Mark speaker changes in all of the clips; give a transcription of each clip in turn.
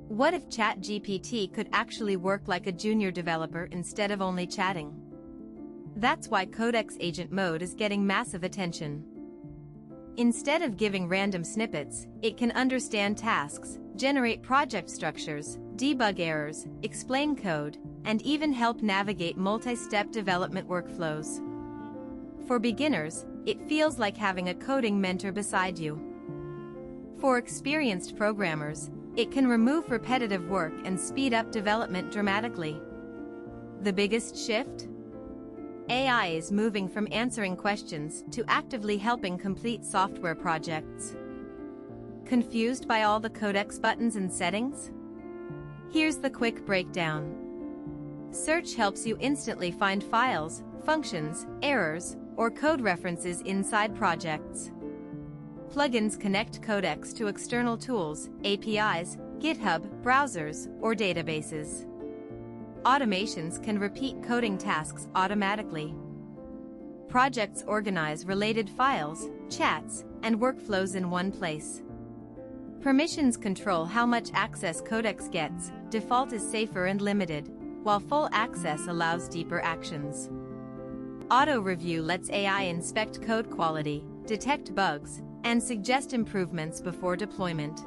Speaker 1: What if ChatGPT could actually work like a junior developer instead of only chatting? That's why Codex Agent Mode is getting massive attention. Instead of giving random snippets, it can understand tasks, generate project structures, debug errors, explain code, and even help navigate multi-step development workflows. For beginners, it feels like having a coding mentor beside you. For experienced programmers, it can remove repetitive work and speed up development dramatically. The biggest shift? AI is moving from answering questions to actively helping complete software projects. Confused by all the Codex buttons and settings? Here's the quick breakdown. Search helps you instantly find files, functions, errors, or code references inside projects. Plugins connect Codex to external tools, APIs, GitHub, browsers, or databases. Automations can repeat coding tasks automatically. Projects organize related files, chats, and workflows in one place. Permissions control how much access Codex gets. Default is safer and limited, while full access allows deeper actions. Auto review lets AI inspect code quality, detect bugs, and suggest improvements before deployment.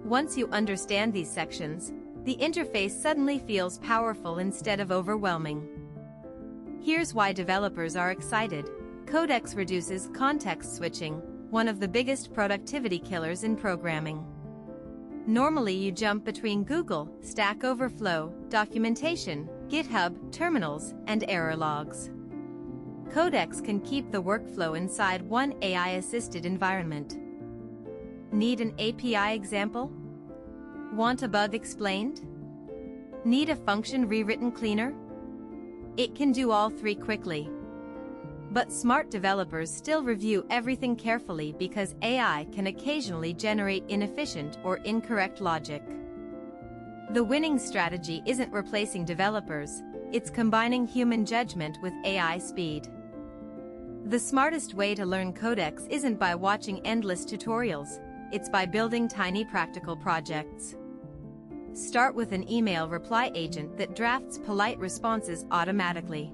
Speaker 1: Once you understand these sections, the interface suddenly feels powerful instead of overwhelming. Here's why developers are excited. Codex reduces context switching, one of the biggest productivity killers in programming. Normally you jump between Google, Stack Overflow, documentation, GitHub, terminals, and error logs. Codex can keep the workflow inside one AI-assisted environment. Need an API example? Want a bug explained? Need a function rewritten cleaner? It can do all three quickly. But smart developers still review everything carefully because AI can occasionally generate inefficient or incorrect logic. The winning strategy isn't replacing developers, it's combining human judgment with AI speed. The smartest way to learn Codex isn't by watching endless tutorials, it's by building tiny practical projects. Start with an email reply agent that drafts polite responses automatically.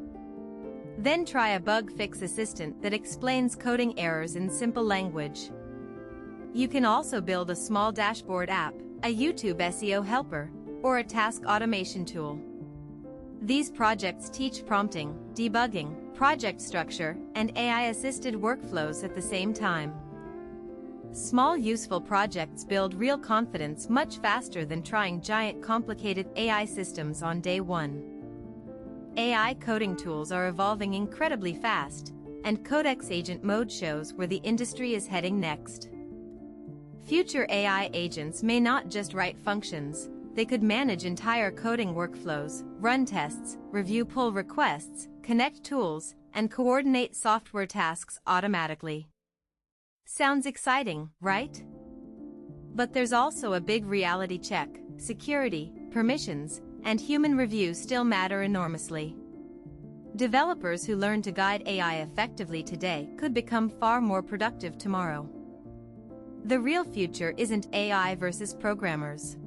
Speaker 1: Then try a bug fix assistant that explains coding errors in simple language. You can also build a small dashboard app, a YouTube SEO helper, or a task automation tool. These projects teach prompting, debugging, project structure, and AI-assisted workflows at the same time. Small useful projects build real confidence much faster than trying giant complicated AI systems on day one. AI coding tools are evolving incredibly fast, and Codex Agent Mode shows where the industry is heading next. Future AI agents may not just write functions, they could manage entire coding workflows, run tests, review pull requests, connect tools, and coordinate software tasks automatically. Sounds exciting, right? But there's also a big reality check. Security, permissions, and human review still matter enormously. Developers who learn to guide AI effectively today could become far more productive tomorrow. The real future isn't AI versus programmers.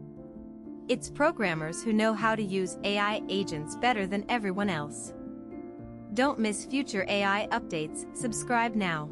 Speaker 1: It's programmers who know how to use AI agents better than everyone else. Don't miss future AI updates. Subscribe now.